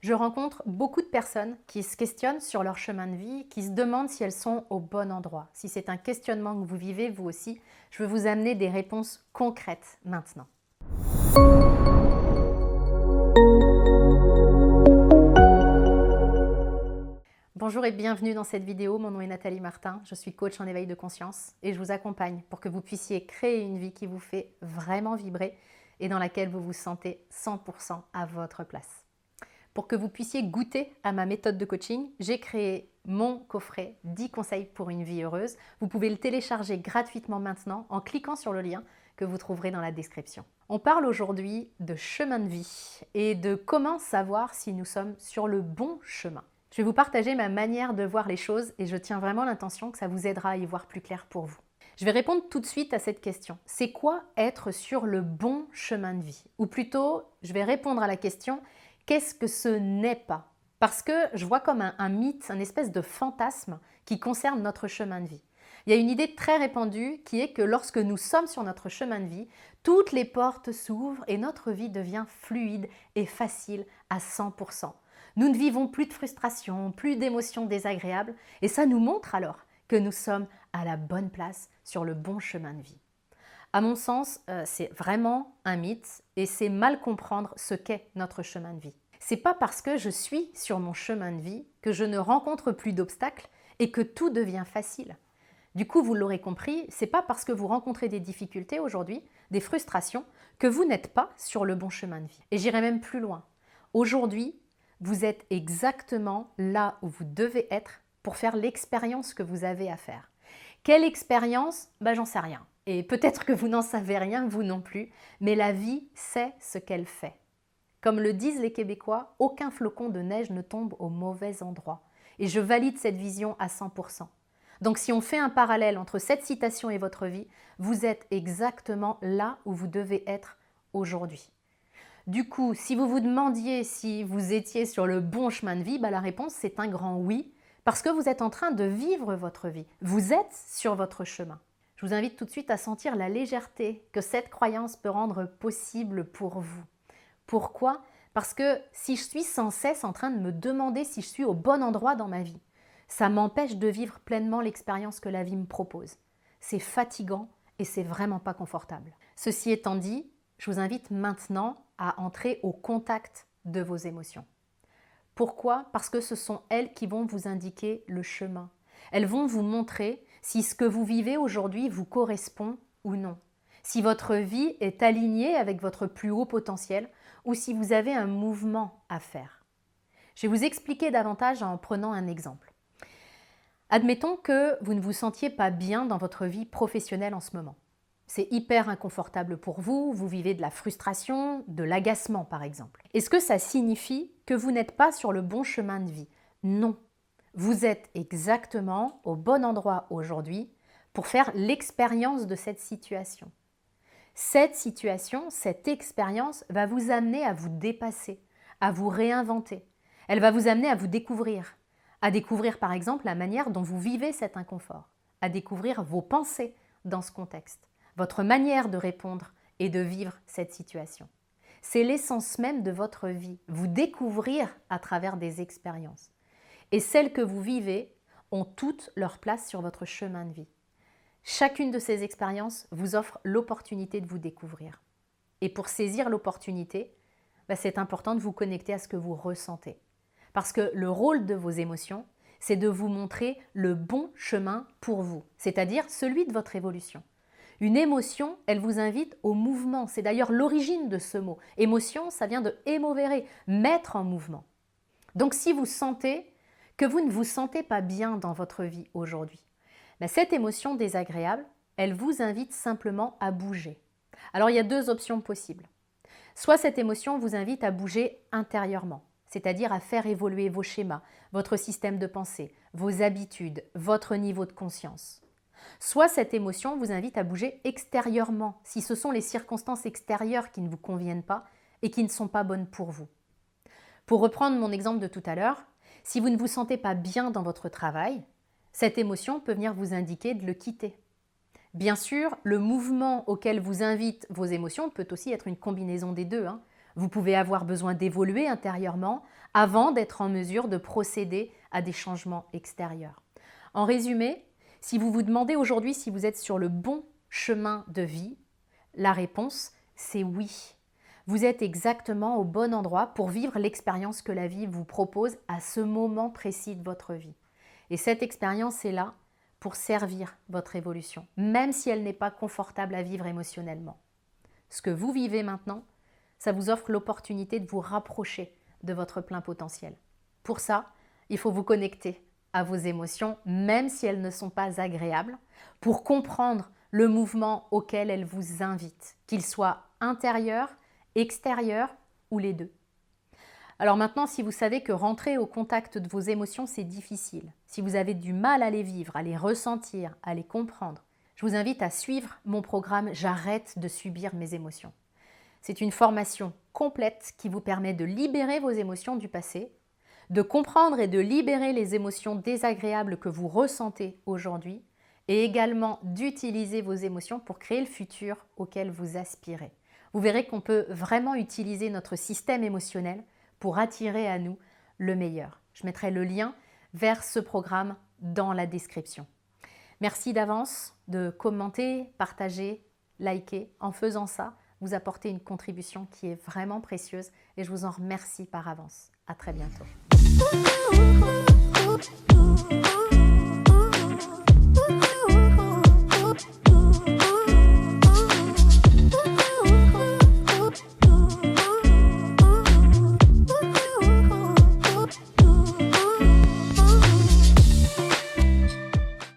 Je rencontre beaucoup de personnes qui se questionnent sur leur chemin de vie, qui se demandent si elles sont au bon endroit. Si c'est un questionnement que vous vivez, vous aussi, je veux vous amener des réponses concrètes maintenant. Bonjour et bienvenue dans cette vidéo, mon nom est Nathalie Martin, je suis coach en éveil de conscience et je vous accompagne pour que vous puissiez créer une vie qui vous fait vraiment vibrer et dans laquelle vous vous sentez 100% à votre place. Pour que vous puissiez goûter à ma méthode de coaching, j'ai créé mon coffret 10 conseils pour une vie heureuse. Vous pouvez le télécharger gratuitement maintenant en cliquant sur le lien que vous trouverez dans la description. On parle aujourd'hui de chemin de vie et de comment savoir si nous sommes sur le bon chemin. Je vais vous partager ma manière de voir les choses et je tiens vraiment l'intention que ça vous aidera à y voir plus clair pour vous. Je vais répondre tout de suite à cette question. C'est quoi être sur le bon chemin de vie? Ou plutôt, je vais répondre à la question: qu'est-ce que ce n'est pas? Parce que je vois comme un mythe, un espèce de fantasme qui concerne notre chemin de vie. Il y a une idée très répandue qui est que lorsque nous sommes sur notre chemin de vie, toutes les portes s'ouvrent et notre vie devient fluide et facile à 100%. Nous ne vivons plus de frustration, plus d'émotions désagréables et ça nous montre alors que nous sommes à la bonne place sur le bon chemin de vie. À mon sens, c'est vraiment un mythe et c'est mal comprendre ce qu'est notre chemin de vie. C'est pas parce que je suis sur mon chemin de vie que je ne rencontre plus d'obstacles et que tout devient facile. Du coup, vous l'aurez compris, c'est pas parce que vous rencontrez des difficultés aujourd'hui, des frustrations, que vous n'êtes pas sur le bon chemin de vie. Et j'irai même plus loin. Aujourd'hui, vous êtes exactement là où vous devez être pour faire l'expérience que vous avez à faire. Quelle expérience? J'en sais rien. Et peut-être que vous n'en savez rien, vous non plus, mais la vie sait ce qu'elle fait. Comme le disent les Québécois, aucun flocon de neige ne tombe au mauvais endroit. Et je valide cette vision à 100%. Donc si on fait un parallèle entre cette citation et votre vie, vous êtes exactement là où vous devez être aujourd'hui. Du coup, si vous vous demandiez si vous étiez sur le bon chemin de vie, la réponse c'est un grand oui, parce que vous êtes en train de vivre votre vie. Vous êtes sur votre chemin. Je vous invite tout de suite à sentir la légèreté que cette croyance peut rendre possible pour vous. Pourquoi? Parce que si je suis sans cesse en train de me demander si je suis au bon endroit dans ma vie, ça m'empêche de vivre pleinement l'expérience que la vie me propose. C'est fatigant et c'est vraiment pas confortable. Ceci étant dit, je vous invite maintenant à entrer au contact de vos émotions. Pourquoi? Parce que ce sont elles qui vont vous indiquer le chemin. Elles vont vous montrer si ce que vous vivez aujourd'hui vous correspond ou non. Si votre vie est alignée avec votre plus haut potentiel ou si vous avez un mouvement à faire. Je vais vous expliquer davantage en prenant un exemple. Admettons que vous ne vous sentiez pas bien dans votre vie professionnelle en ce moment. C'est hyper inconfortable pour vous, vous vivez de la frustration, de l'agacement par exemple. Est-ce que ça signifie que vous n'êtes pas sur le bon chemin de vie? Non. Vous êtes exactement au bon endroit aujourd'hui pour faire l'expérience de cette situation. Cette situation, cette expérience va vous amener à vous dépasser, à vous réinventer. Elle va vous amener à vous découvrir. À découvrir par exemple la manière dont vous vivez cet inconfort. À découvrir vos pensées dans ce contexte. Votre manière de répondre et de vivre cette situation. C'est l'essence même de votre vie, vous découvrir à travers des expériences. Et celles que vous vivez ont toutes leur place sur votre chemin de vie. Chacune de ces expériences vous offre l'opportunité de vous découvrir. Et pour saisir l'opportunité, c'est important de vous connecter à ce que vous ressentez. Parce que le rôle de vos émotions, c'est de vous montrer le bon chemin pour vous, c'est-à-dire celui de votre évolution. Une émotion, elle vous invite au mouvement. C'est d'ailleurs l'origine de ce mot. Émotion, ça vient de émovere, mettre en mouvement. Donc si vous sentez que vous ne vous sentez pas bien dans votre vie aujourd'hui, cette émotion désagréable, elle vous invite simplement à bouger. Alors il y a deux options possibles. Soit cette émotion vous invite à bouger intérieurement, c'est-à-dire à faire évoluer vos schémas, votre système de pensée, vos habitudes, votre niveau de conscience. Soit cette émotion vous invite à bouger extérieurement, si ce sont les circonstances extérieures qui ne vous conviennent pas et qui ne sont pas bonnes pour vous. Pour reprendre mon exemple de tout à l'heure, si vous ne vous sentez pas bien dans votre travail, cette émotion peut venir vous indiquer de le quitter. Bien sûr, le mouvement auquel vous invitent vos émotions peut aussi être une combinaison des deux. Vous pouvez avoir besoin d'évoluer intérieurement avant d'être en mesure de procéder à des changements extérieurs. En résumé, si vous vous demandez aujourd'hui si vous êtes sur le bon chemin de vie, la réponse, c'est oui. Vous êtes exactement au bon endroit pour vivre l'expérience que la vie vous propose à ce moment précis de votre vie. Et cette expérience est là pour servir votre évolution, même si elle n'est pas confortable à vivre émotionnellement. Ce que vous vivez maintenant, ça vous offre l'opportunité de vous rapprocher de votre plein potentiel. Pour ça, il faut vous connecter à vos émotions, même si elles ne sont pas agréables, pour comprendre le mouvement auquel elles vous invitent, qu'il soit intérieur, extérieur ou les deux. Alors maintenant, si vous savez que rentrer au contact de vos émotions, c'est difficile, si vous avez du mal à les vivre, à les ressentir, à les comprendre, je vous invite à suivre mon programme « J'arrête de subir mes émotions ». C'est une formation complète qui vous permet de libérer vos émotions du passé, de comprendre et de libérer les émotions désagréables que vous ressentez aujourd'hui et également d'utiliser vos émotions pour créer le futur auquel vous aspirez. Vous verrez qu'on peut vraiment utiliser notre système émotionnel pour attirer à nous le meilleur. Je mettrai le lien vers ce programme dans la description. Merci d'avance de commenter, partager, liker. En faisant ça, vous apportez une contribution qui est vraiment précieuse et je vous en remercie par avance. À très bientôt.